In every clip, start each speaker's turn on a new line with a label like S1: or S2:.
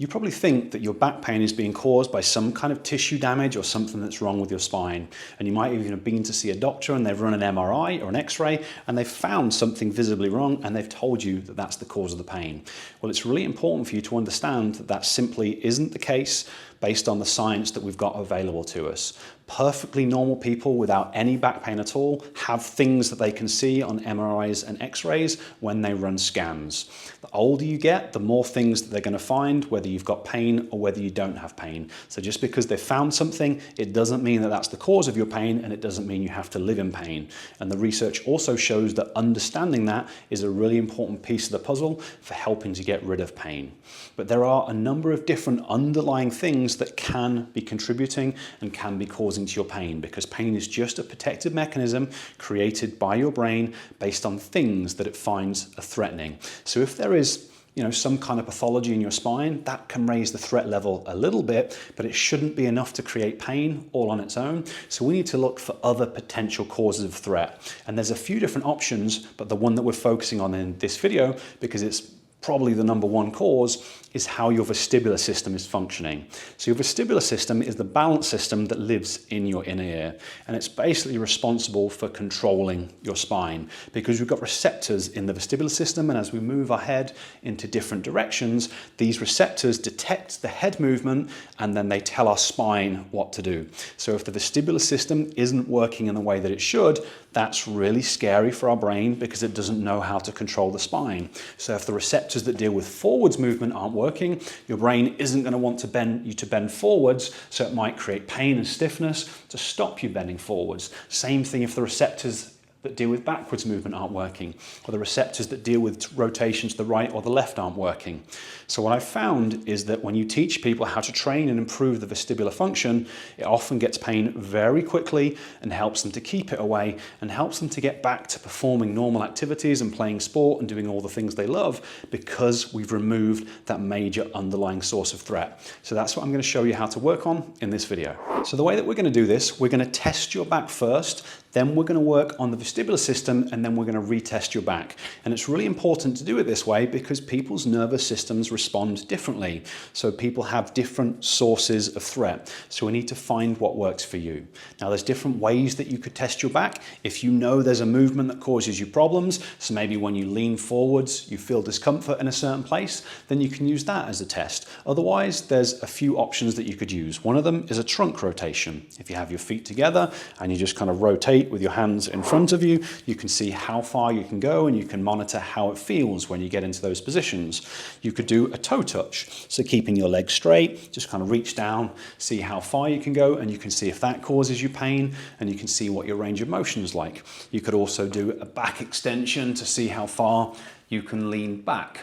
S1: You probably think that your back pain is being caused by some kind of tissue damage or something that's wrong with your spine. And you might even have been to see a doctor and they've run an MRI or an X-ray and they've found something visibly wrong and they've told you that that's the cause of the pain. Well, it's really important for you to understand that that simply isn't the case based on the science that we've got available to us. Perfectly normal people without any back pain at all have things that they can see on MRIs and X-rays when they run scans. The older you get, the more things that they're going to find, whether you've got pain or whether you don't have pain. So just because they've found something, it doesn't mean that that's the cause of your pain, and it doesn't mean you have to live in pain. And the research also shows that understanding that is a really important piece of the puzzle for helping to get rid of pain. But there are a number of different underlying things that can be contributing and can be causing to your pain, because pain is just a protective mechanism created by your brain based on things that it finds are threatening. So if there is some kind of pathology in your spine, that can raise the threat level a little bit, but it shouldn't be enough to create pain all on its own. So we need to look for other potential causes of threat. And there's a few different options, but the one that we're focusing on in this video, because it's probably the number one cause, is how your vestibular system is functioning. So your vestibular system is the balance system that lives in your inner ear, and it's basically responsible for controlling your spine, because we've got receptors in the vestibular system, and as we move our head into different directions, these receptors detect the head movement and then they tell our spine what to do. So if the vestibular system isn't working in the way that it should, that's really scary for our brain because it doesn't know how to control the spine. So if the receptors that deal with forwards movement aren't working, your brain isn't going to want to bend forwards, so it might create pain and stiffness to stop you bending forwards. Same thing if the receptors that deal with backwards movement aren't working, or the receptors that deal with rotation to the right or the left aren't working. So what I've found is that when you teach people how to train and improve the vestibular function, it often gets pain very quickly and helps them to keep it away and helps them to get back to performing normal activities and playing sport and doing all the things they love, because we've removed that major underlying source of threat. So that's what I'm going to show you how to work on in this video. So the way that we're going to do this, we're going to test your back first, then we're going to work on the vestibular system, and then we're going to retest your back. And it's really important to do it this way because people's nervous systems respond differently. So people have different sources of threat. So we need to find what works for you. Now there's different ways that you could test your back. If you know there's a movement that causes you problems, so maybe when you lean forwards, you feel discomfort in a certain place, then you can use that as a test. Otherwise, there's a few options that you could use. One of them is a trunk rotation. If you have your feet together and you just kind of rotate with your hands in front of you, you can see how far you can go and you can monitor how it feels when you get into those positions. You could do a toe touch. So keeping your legs straight, just kind of reach down, see how far you can go, and you can see if that causes you pain, and you can see what your range of motion is like. You could also do a back extension to see how far you can lean back.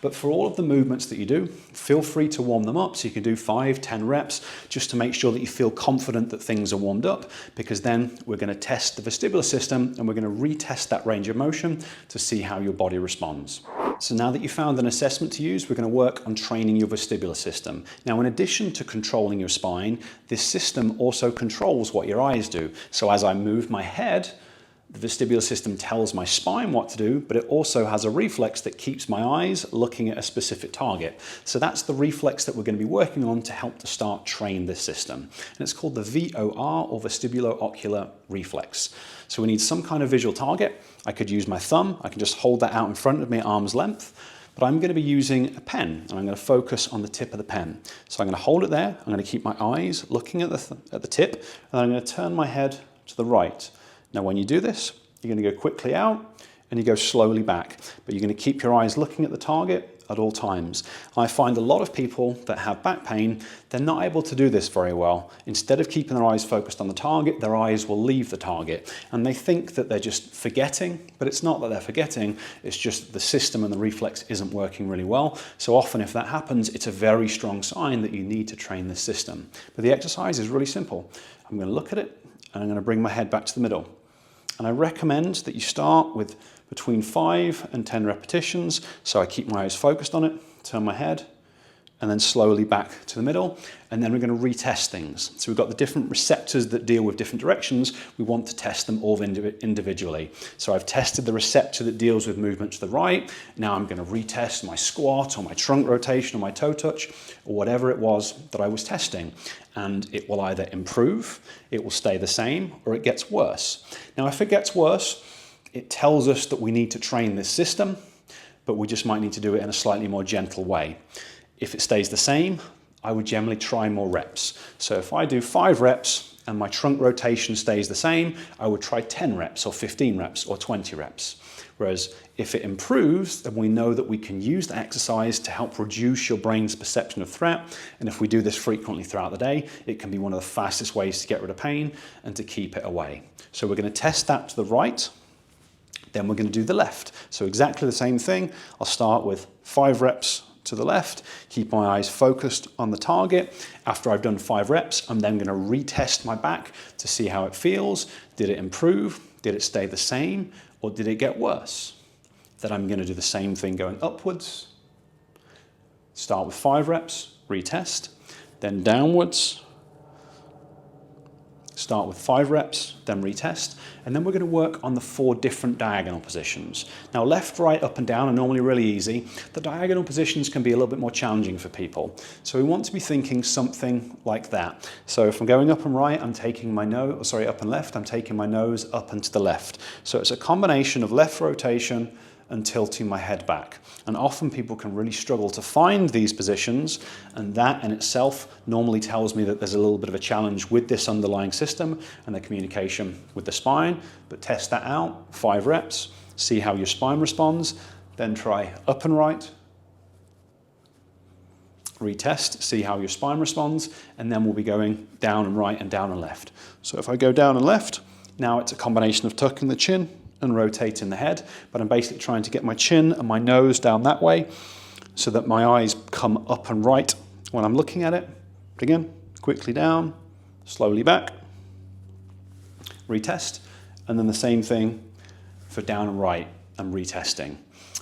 S1: But for all of the movements that you do, feel free to warm them up. So you can do 5-10 reps just to make sure that you feel confident that things are warmed up, because then we're going to test the vestibular system and we're going to retest that range of motion to see how your body responds. So now that you found an assessment to use, we're going to work on training your vestibular system. Now, in addition to controlling your spine, this system also controls what your eyes do. So as I move my head, the vestibular system tells my spine what to do, but it also has a reflex that keeps my eyes looking at a specific target. So that's the reflex that we're going to be working on to help to start train this system. And it's called the VOR, or vestibulo-ocular reflex. So we need some kind of visual target. I could use my thumb. I can just hold that out in front of me at arm's length. But I'm going to be using a pen, and I'm going to focus on the tip of the pen. So I'm going to hold it there. I'm going to keep my eyes looking at the tip, and then I'm going to turn my head to the right. Now when you do this, you're going to go quickly out and you go slowly back, but you're going to keep your eyes looking at the target at all times. I find a lot of people that have back pain, they're not able to do this very well. Instead of keeping their eyes focused on the target, their eyes will leave the target, and they think that they're just forgetting, but it's not that they're forgetting, it's just the system and the reflex isn't working really well. So often if that happens, it's a very strong sign that you need to train this system. But the exercise is really simple. I'm going to look at it and I'm going to bring my head back to the middle. And I recommend that you start with between 5 and 10 repetitions. So I keep my eyes focused on it, turn my head, and then slowly back to the middle, and then we're going to retest things. So we've got the different receptors that deal with different directions. We want to test them all individually. So I've tested the receptor that deals with movement to the right. Now I'm going to retest my squat or my trunk rotation or my toe touch or whatever it was that I was testing. And it will either improve, it will stay the same, or it gets worse. Now if it gets worse, it tells us that we need to train this system, but we just might need to do it in a slightly more gentle way. If it stays the same, I would generally try more reps. So if I do 5 reps and my trunk rotation stays the same, I would try 10 reps or 15 reps or 20 reps. Whereas if it improves, then we know that we can use the exercise to help reduce your brain's perception of threat. And if we do this frequently throughout the day, it can be one of the fastest ways to get rid of pain and to keep it away. So we're going to test that to the right. Then we're going to do the left. So exactly the same thing. I'll start with 5 reps to the left, keep my eyes focused on the target. After I've done 5 reps, I'm then going to retest my back to see how it feels. Did it improve? Did it stay the same? Or did it get worse? Then I'm going to do the same thing going upwards. Start with 5 reps, retest, then downwards. Start with 5 reps, then retest, and then we're going to work on the 4 different diagonal positions. Now left, right, up and down are normally really easy. The diagonal positions can be a little bit more challenging for people. So we want to be thinking something like that. So if I'm going up and right, I'm taking my nose, up and left, I'm taking my nose up and to the left. So it's a combination of left rotation and tilting my head back. And often people can really struggle to find these positions, and that in itself normally tells me that there's a little bit of a challenge with this underlying system and the communication with the spine. But test that out, 5 reps, see how your spine responds, then try up and right, retest, see how your spine responds, and then we'll be going down and right and down and left. So if I go down and left, now it's a combination of tucking the chin and rotating the head, but I'm basically trying to get my chin and my nose down that way so that my eyes come up and right when I'm looking at it. But again, quickly down, slowly back, retest, and then the same thing for down and right and retesting.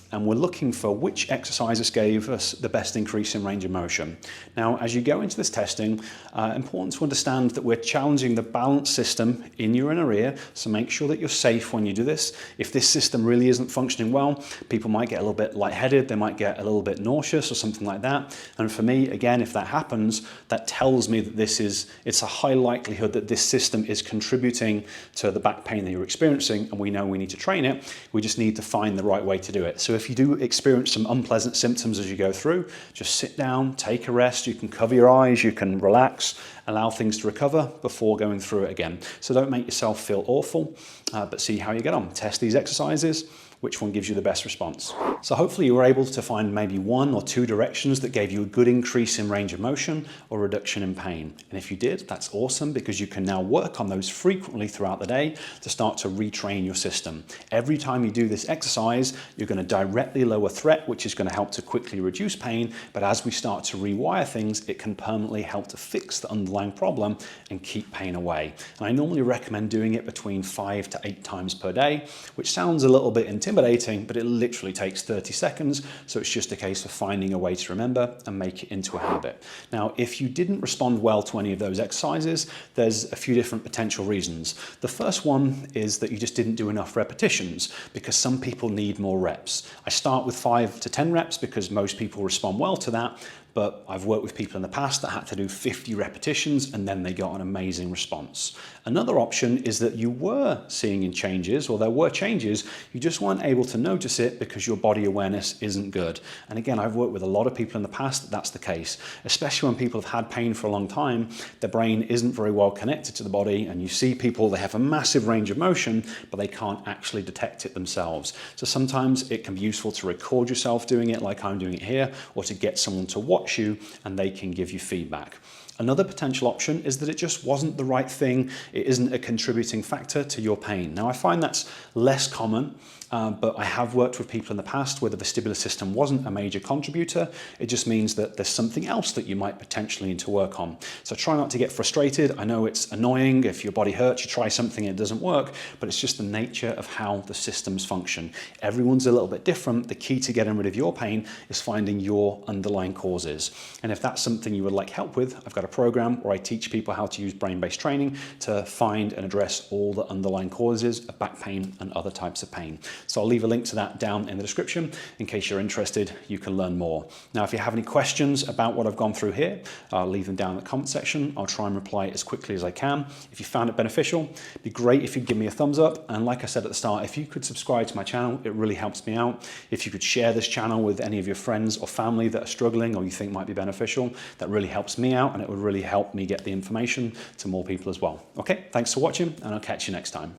S1: And we're looking for which exercises gave us the best increase in range of motion. Now, as you go into this testing, important to understand that we're challenging the balance system in your inner ear, so make sure that you're safe when you do this. If this system really isn't functioning well, people might get a little bit lightheaded, they might get a little bit nauseous or something like that. And for me, again, if that happens, that tells me that it's a high likelihood that this system is contributing to the back pain that you're experiencing, and we know we need to train it. We just need to find the right way to do it. So if you do experience some unpleasant symptoms as you go through, just sit down, take a rest. You can cover your eyes, you can relax, allow things to recover before going through it again. So don't make yourself feel awful, but see how you get on. Test these exercises. Which one gives you the best response? So hopefully you were able to find maybe 1 or 2 directions that gave you a good increase in range of motion or reduction in pain. And if you did, that's awesome, because you can now work on those frequently throughout the day to start to retrain your system. Every time you do this exercise, you're going to directly lower threat, which is going to help to quickly reduce pain. But as we start to rewire things, it can permanently help to fix the underlying problem and keep pain away. And I normally recommend doing it between 5 to 8 times per day, which sounds a little bit intimidating, but it literally takes 30 seconds. So it's just a case of finding a way to remember and make it into a habit. Now, if you didn't respond well to any of those exercises, there's a few different potential reasons. The first one is that you just didn't do enough repetitions, because some people need more reps. I start with 5 to 10 reps because most people respond well to that. But I've worked with people in the past that had to do 50 repetitions and then they got an amazing response. Another option is that you were seeing changes, or there were changes, you just weren't able to notice it because your body awareness isn't good. And again, I've worked with a lot of people in the past that that's the case, especially when people have had pain for a long time. Their brain isn't very well connected to the body, and you see people, they have a massive range of motion, but they can't actually detect it themselves. So sometimes it can be useful to record yourself doing it like I'm doing it here, or to get someone to watch you and they can give you feedback. Another potential option is that it just wasn't the right thing. It isn't a contributing factor to your pain. Now, I find that's less common, but I have worked with people in the past where the vestibular system wasn't a major contributor. It just means that there's something else that you might potentially need to work on. So try not to get frustrated. I know it's annoying. If your body hurts, you try something and it doesn't work, but it's just the nature of how the systems function. Everyone's a little bit different. The key to getting rid of your pain is finding your underlying causes. And if that's something you would like help with, I've got a program where I teach people how to use brain-based training to find and address all the underlying causes of back pain and other types of pain. So I'll leave a link to that down in the description. In case you're interested, you can learn more. Now, if you have any questions about what I've gone through here, I'll leave them down in the comment section. I'll try and reply as quickly as I can. If you found it beneficial, it'd be great if you'd give me a thumbs up. And like I said at the start, if you could subscribe to my channel, it really helps me out. If you could share this channel with any of your friends or family that are struggling or you think might be beneficial, that really helps me out, and it would really help me get the information to more people as well. Okay, thanks for watching, and I'll catch you next time.